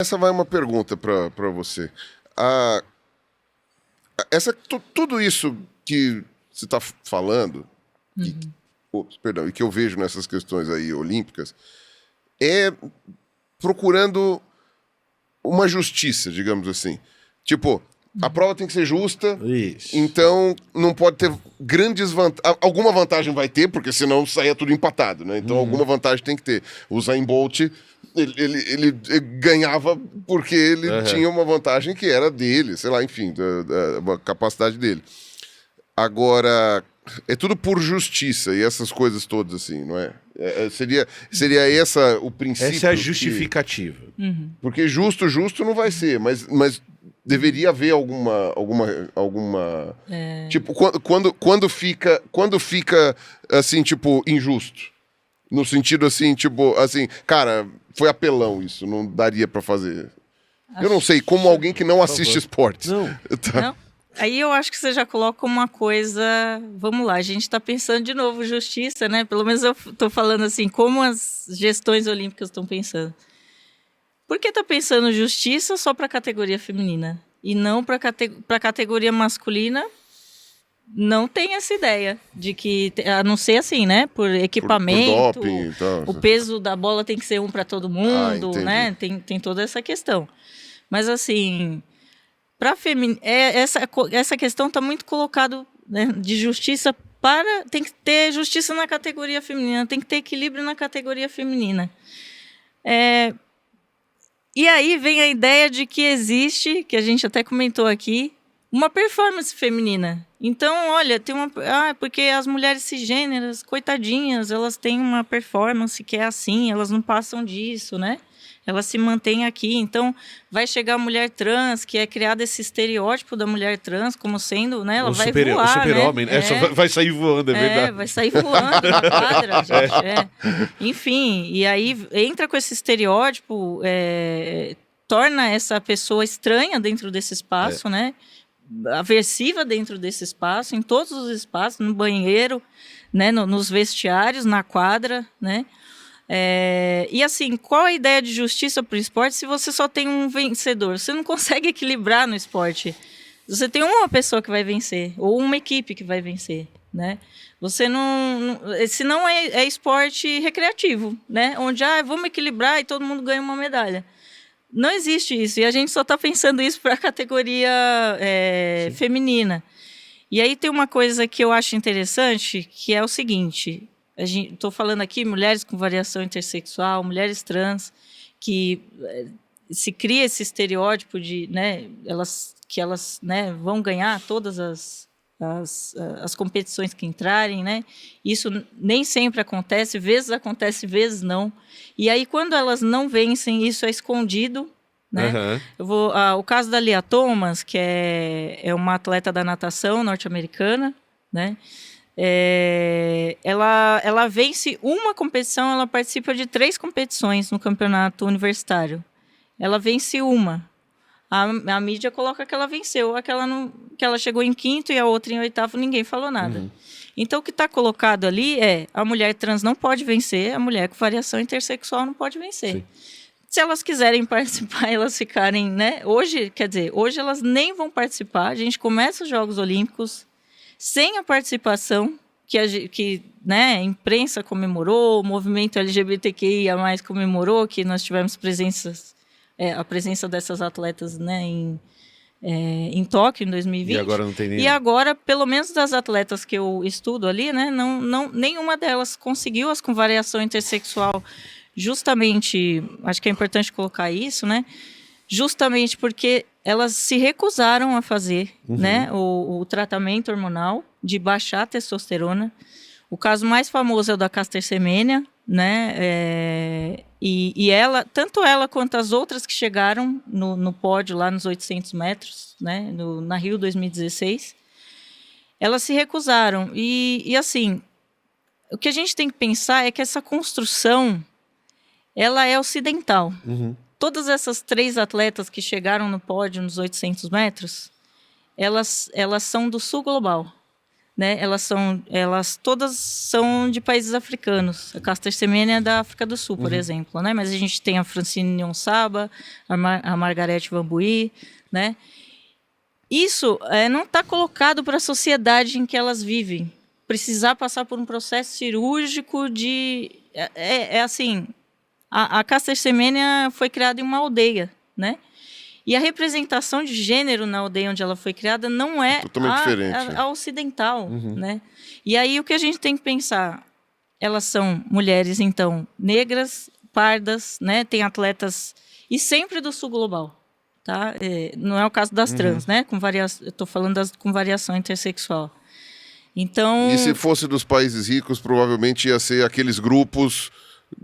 Essa vai uma pergunta para você. A, tudo isso que você está falando, perdão, e que eu vejo nessas questões aí olímpicas, é procurando uma justiça, digamos assim. Tipo, a prova tem que ser justa, Isso. então não pode ter grandes vantagens. Alguma vantagem vai ter, porque senão saia tudo empatado, né? Então alguma vantagem tem que ter. O Usain Bolt, ele ganhava porque ele tinha uma vantagem que era dele, sei lá, enfim, da capacidade dele. Agora, é tudo por justiça e essas coisas todas, assim, não é? Seria essa o princípio. Essa é a justificativa. Porque justo não vai ser, mas deveria haver alguma. Tipo, quando fica assim, tipo, injusto. No sentido assim, tipo, assim, cara, foi apelão isso, não daria pra fazer. Eu não sei, como alguém que não assiste esportes. Não. Tá. Não? Aí eu acho que você já coloca uma coisa. Vamos lá, a gente está pensando de novo justiça, né? Pelo menos eu estou falando assim, como as gestões olímpicas estão pensando. Por que está pensando justiça só para a categoria feminina? E não para a categoria masculina? Não tem essa ideia de que, a não ser assim, né? Por equipamento, por doping e tal. o peso da bola tem que ser um para todo mundo, entendi. né? Tem toda essa questão. Mas assim, essa questão está muito colocado, né, de justiça tem que ter justiça na categoria feminina, tem que ter equilíbrio na categoria feminina. E aí vem a ideia de que existe, que a gente até comentou aqui, uma performance feminina. Então, olha, tem uma... porque as mulheres cisgêneras, coitadinhas, elas têm uma performance que é assim, elas não passam disso, né? Elas se mantêm aqui. Então, vai chegar a mulher trans, que é criado esse estereótipo da mulher trans como sendo, né? Ela vai voar, o super-homem, né? Só vai sair voando, é verdade. Vai sair voando na quadra, gente. Enfim, e aí entra com esse estereótipo, torna essa pessoa estranha dentro desse espaço, né? Aversiva dentro desse espaço, em todos os espaços, no banheiro, né? Nos vestiários, na quadra, né? E assim, qual a ideia de justiça para o esporte se você só tem um vencedor? Você não consegue equilibrar no esporte. Você tem uma pessoa que vai vencer, ou uma equipe que vai vencer, né? Você não se não é esporte recreativo, né? Onde vamos equilibrar e todo mundo ganha uma medalha. Não existe isso, e a gente só está pensando isso para a categoria feminina. E aí tem uma coisa que eu acho interessante, que é o seguinte: estou falando aqui mulheres com variação intersexual, mulheres trans, que se cria esse estereótipo de, né, que elas, né, vão ganhar todas as competições que entrarem, né? Isso nem sempre acontece, vezes não. E aí, quando elas não vencem, isso é escondido, né? O caso da Lia Thomas, que é uma atleta da natação norte-americana, né? Ela vence uma competição, ela participa de 3 competições no campeonato universitário. Ela vence uma. A mídia coloca que ela venceu, que ela chegou em 5º e a outra em 8º, ninguém falou nada. Então, o que está colocado ali a mulher trans não pode vencer, a mulher com variação intersexual não pode vencer. Sim. Se elas quiserem participar, elas ficarem, né? Hoje elas nem vão participar. A gente começa os Jogos Olímpicos sem a participação que né, a imprensa comemorou, o movimento LGBTQIA+, comemorou, que nós tivemos a presença dessas atletas, né, em Tóquio, em 2020. E agora não tem nenhum. E agora, pelo menos das atletas que eu estudo ali, né, nenhuma delas conseguiu as com variação intersexual, justamente, acho que é importante colocar isso, né, justamente porque elas se recusaram a fazer, né, o tratamento hormonal de baixar a testosterona. O caso mais famoso é o da Caster Semenya, né? E tanto ela quanto as outras que chegaram no pódio lá nos 800 metros, né? Na Rio 2016, elas se recusaram. E assim, o que a gente tem que pensar é que essa construção, ela é ocidental. Todas essas 3 atletas que chegaram no pódio nos 800 metros, elas são do sul global. né? Elas todas são de países africanos. A Caster Semenya é da África do Sul, por exemplo, né? Mas a gente tem a Francine Nyonsaba, a Margarete Wambui, né? Isso não está colocado para a sociedade em que elas vivem. Precisar passar por um processo cirúrgico de... assim, a Caster Semenya foi criada em uma aldeia, né? E a representação de gênero na aldeia onde ela foi criada não é a ocidental, né? E aí o que a gente tem que pensar? Elas são mulheres, então, negras, pardas, né? Tem atletas... E sempre do sul global, tá? Não é o caso das trans, né? Eu estou falando com variação intersexual. Então... E se fosse dos países ricos, provavelmente ia ser aqueles grupos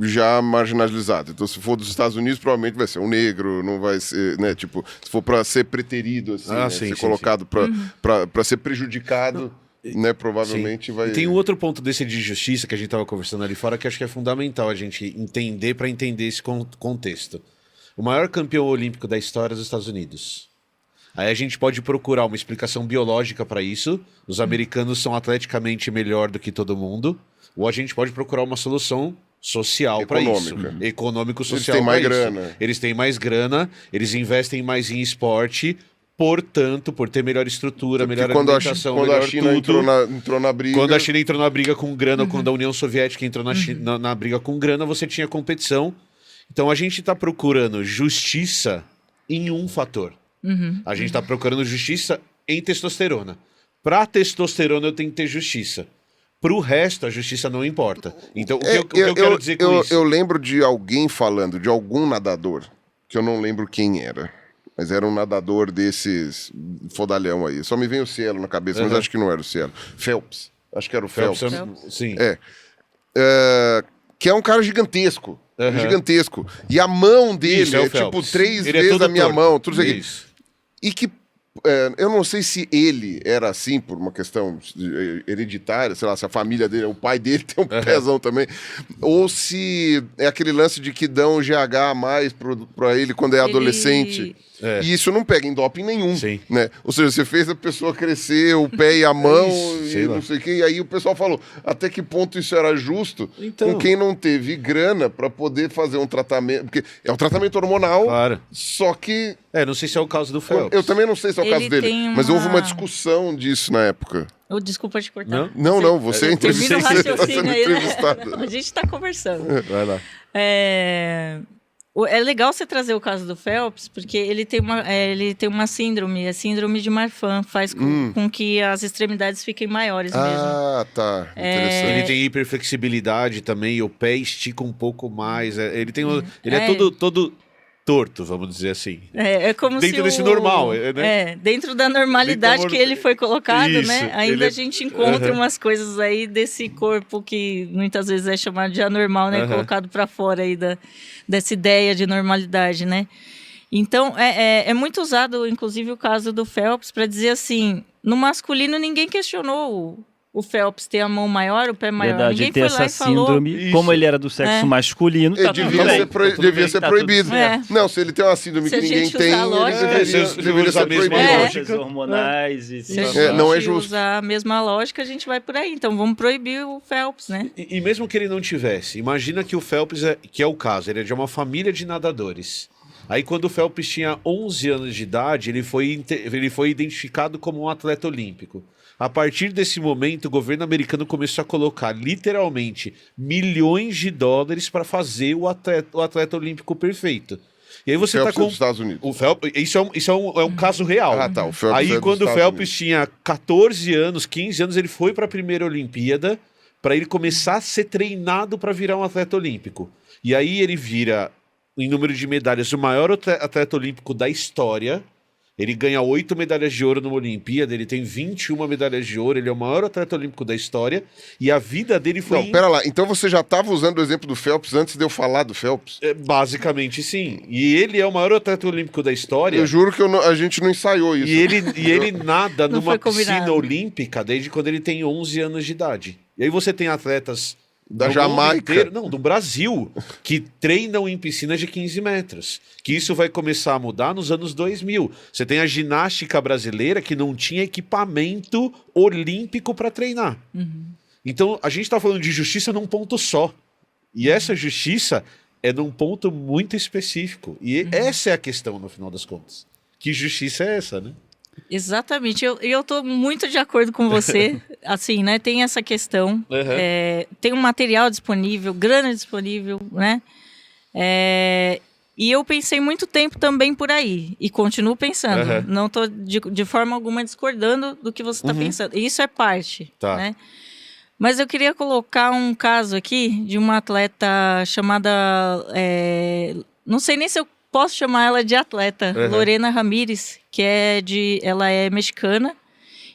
já marginalizados. Então, se for dos Estados Unidos, provavelmente vai ser um negro, não vai ser, né? Tipo, se for para ser preterido, assim, né? Ser colocado para ser prejudicado, né? Provavelmente vai... E tem um outro ponto desse de justiça que a gente estava conversando ali fora, que acho que é fundamental a gente entender para entender esse contexto. O maior campeão olímpico da história é dos Estados Unidos. Aí a gente pode procurar uma explicação biológica para isso. Os americanos são atleticamente melhor do que todo mundo. Ou a gente pode procurar uma solução social para isso. Econômico-social. Eles têm mais grana. Eles têm mais grana, eles investem mais em esporte, portanto, por ter melhor estrutura, melhor alimentação, quando melhor a China tudo. entrou na briga... Quando a China entrou na briga com grana, ou quando a União Soviética entrou na briga com grana, você tinha competição. Então a gente está procurando justiça em um fator. A gente está procurando justiça em testosterona. Para testosterona eu tenho que ter justiça. Para o resto, a justiça não importa. Então, o que eu quero dizer com isso? Eu lembro de alguém falando, de algum nadador, que eu não lembro quem era, mas era um nadador desses fodalhão aí. Só me vem o Cielo na cabeça, mas acho que não era o Cielo. Phelps. Acho que era o Phelps. Sim. Que é um cara gigantesco. Gigantesco. E a mão dele isso, é tipo Phelps. 3 vezes a minha mão. Tudo isso aqui. Isso. E que eu não sei se ele era assim por uma questão hereditária, sei lá, se a família dele, o pai dele tem um pezão também, ou se é aquele lance de que dão GH a mais pra ele quando é adolescente. E isso não pega em doping nenhum, né? Ou seja, você fez a pessoa crescer o pé e a mão e não sei o que, e aí o pessoal falou, até que ponto isso era justo com quem não teve grana pra poder fazer um tratamento, porque é um tratamento hormonal, só que... não sei se é o caso do Phelps. Eu também não sei se é o caso dele, mas houve uma discussão disso na época. Desculpa te cortar. Não, você é entrevistado. Você tá sendo entrevistado. A gente tá conversando. Vai lá. É legal você trazer o caso do Phelps, porque ele tem uma síndrome, a síndrome de Marfan, faz com que as extremidades fiquem maiores mesmo. Tá. Interessante. Ele tem hiperflexibilidade também, e o pé estica um pouco mais. Ele é todo torto, vamos dizer assim. É como dentro desse normal, né? Dentro da normalidade que ele foi colocado, isso, né? Ainda a gente encontra umas coisas aí desse corpo que muitas vezes é chamado de anormal, né? Colocado para fora aí dessa ideia de normalidade, né? Então, é muito usado, inclusive, o caso do Phelps para dizer assim, no masculino ninguém questionou o Phelps ter a mão maior, o pé maior. Verdade, ninguém ter foi lá essa e falou... síndrome, como ele era do sexo masculino, tá devia ser proibido. Não, se ele tem uma síndrome que ninguém tem, ele deveria ser proibido. Hormonais e não é justo. Usar a mesma lógica, a gente vai por aí. Então vamos proibir o Phelps, né? E mesmo que ele não tivesse, imagina que o Phelps, que é o caso, ele é de uma família de nadadores. Aí quando o Phelps tinha 11 anos de idade, ele foi identificado como um atleta olímpico. A partir desse momento, o governo americano começou a colocar, literalmente, milhões de dólares para fazer o atleta olímpico perfeito. E aí você Phelps tá com dos Estados Unidos. O Phelps, isso é um caso real. O Phelps aí quando o Phelps tinha 14 anos, 15 anos, ele foi para a primeira Olimpíada para ele começar a ser treinado para virar um atleta olímpico. E aí ele vira, em número de medalhas, o maior atleta olímpico da história. Ele ganha 8 medalhas de ouro numa Olimpíada, ele tem 21 medalhas de ouro, ele é o maior atleta olímpico da história, e a vida dele foi... Não, pera lá, então você já estava usando o exemplo do Phelps antes de eu falar do Phelps? Basicamente, sim. E ele é o maior atleta olímpico da história. Eu juro que a gente não ensaiou isso. E ele nada numa piscina olímpica desde quando ele tem 11 anos de idade. E aí você tem atletas Da do mundo Jamaica. inteiro, não, do Brasil, que treinam em piscinas de 15 metros. Que isso vai começar a mudar nos anos 2000. Você tem a ginástica brasileira que não tinha equipamento olímpico para treinar. Então, a gente está falando de justiça num ponto só. E essa justiça é num ponto muito específico. E essa é a questão, no final das contas. Que justiça é essa, né? Exatamente. Eu tô muito de acordo com você. Assim, né? Tem essa questão. Tem um material disponível, grana disponível, né? E eu pensei muito tempo também por aí. E continuo pensando. Não tô de forma alguma discordando do que você está pensando. Isso é parte, né? Mas eu queria colocar um caso aqui de uma atleta chamada... não sei nem se eu posso chamar ela de atleta. Lorena Ramírez, ela é mexicana.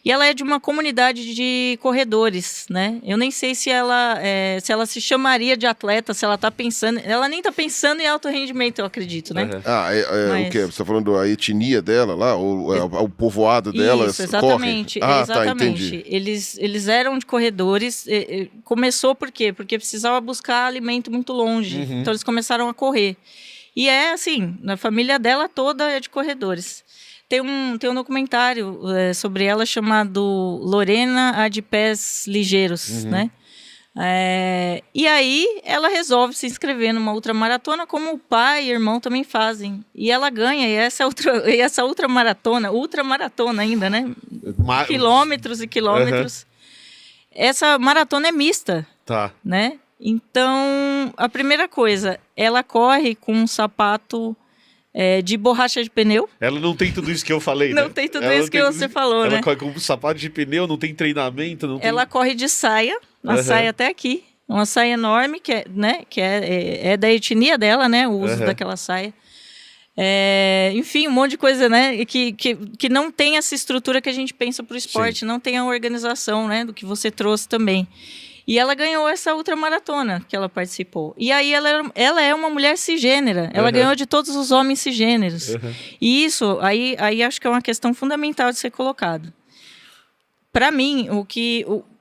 E ela é de uma comunidade de corredores, né? Eu nem sei se ela se chamaria de atleta, se ela tá pensando... Ela nem tá pensando em alto rendimento, eu acredito, né? O quê? Você está falando da etnia dela lá? O povoado dela? Isso, exatamente. Corre? Exatamente. Tá, entendi. Eles eram de corredores. Começou por quê? Porque precisava buscar alimento muito longe. Então eles começaram a correr. E assim, a família dela toda é de corredores. Tem um documentário sobre ela chamado Lorena a de Pés Ligeiros, né? E aí ela resolve se inscrever numa ultramaratona, como o pai e irmão também fazem. E ela ganha, e essa ultramaratona ainda, né? Quilômetros e quilômetros. Essa maratona é mista, né? Então, a primeira coisa, ela corre com um sapato... de borracha de pneu. Ela não tem tudo isso que eu falei, né? Não tem tudo isso que você falou, né? Ela corre com um sapato de pneu, não tem treinamento, não tem... Ela corre de saia, uma saia até aqui. Uma saia enorme, que é da etnia dela, né? O uso daquela saia. Enfim, um monte de coisa, né? Que não tem essa estrutura que a gente pensa para o esporte, não tem a organização, né? Do que você trouxe também. E ela ganhou essa ultramaratona que ela participou. E aí ela é uma mulher cisgênera. Ela ganhou de todos os homens cisgêneros. E isso, aí acho que é uma questão fundamental de ser colocado. Para mim,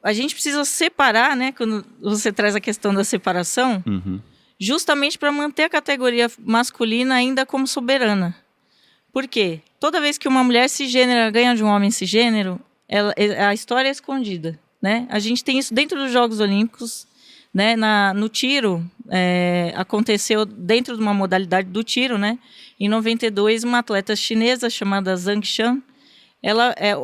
a gente precisa separar, né? Quando você traz a questão da separação, justamente para manter a categoria masculina ainda como soberana. Por quê? Toda vez que uma mulher cisgênera ganha de um homem cisgênero, a história é escondida. Né? A gente tem isso dentro dos Jogos Olímpicos, né? No tiro, aconteceu dentro de uma modalidade do tiro, né? Em 92, uma atleta chinesa chamada Zhang Shan,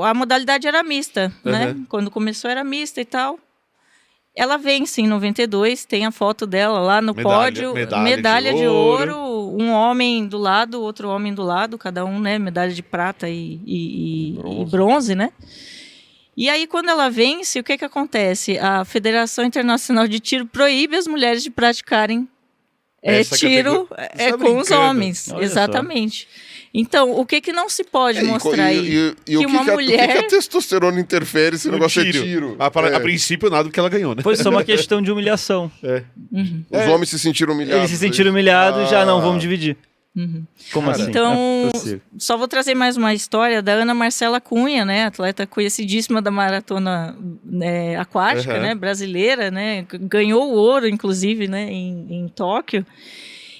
a modalidade era mista, né? Quando começou era mista e tal. Ela vence em 92, tem a foto dela lá no pódio, medalha de ouro, um homem do lado, outro homem do lado, cada um, né? Medalha de prata e bronze, né? E aí, quando ela vence, o que acontece? A Federação Internacional de Tiro proíbe as mulheres de praticarem tiro com os homens. Olha exatamente. Então, o que não se pode mostrar aí? Que uma mulher... O que a testosterona interfere se o negócio é tiro? A princípio, nada do que ela ganhou, né? Foi só uma questão de humilhação. Os homens se sentiram humilhados. Eles se sentiram humilhados e já não, vamos dividir. Como assim? Então, só vou trazer mais uma história da Ana Marcela Cunha, né, atleta conhecidíssima da maratona aquática, né, brasileira, né, ganhou o ouro, inclusive, né, em Tóquio.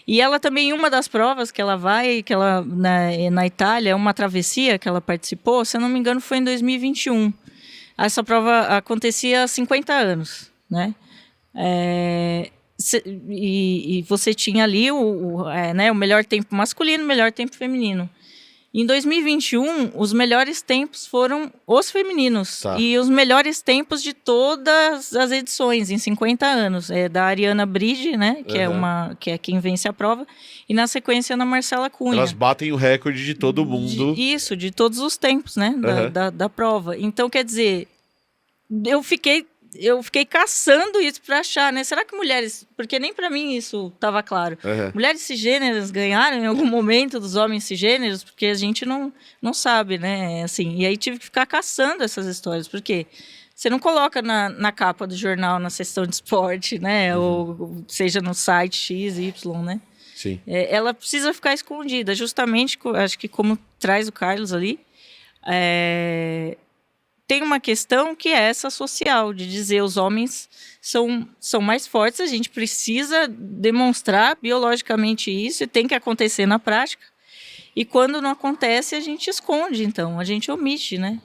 E ela também, uma das provas que ela vai, na Itália, uma travessia que ela participou, se eu não me engano, foi em 2021. Essa prova acontecia há 50 anos, né? E você tinha ali o melhor tempo masculino, o melhor tempo feminino. Em 2021, os melhores tempos foram os femininos. E os melhores tempos de todas as edições, em 50 anos. Da Ariana Bride, né? Que é quem vence a prova. E na sequência, Ana Marcela Cunha. Elas batem o recorde de todo mundo. De todos os tempos, né? Da prova. Então, quer dizer, eu fiquei caçando isso para achar, né? Será que mulheres... Porque nem para mim isso estava claro. Mulheres cisgêneras ganharam em algum momento dos homens cisgêneros? Porque a gente não sabe, né? Assim, e aí tive que ficar caçando essas histórias. Porque você não coloca na capa do jornal, na seção de esporte, né? Ou seja, no site X, Y, né? Sim. Ela precisa ficar escondida. Justamente, acho que como traz o Carlos ali... tem uma questão que é essa social, de dizer os homens são mais fortes, a gente precisa demonstrar biologicamente isso e tem que acontecer na prática. E quando não acontece, a gente esconde, então, a gente omite, né?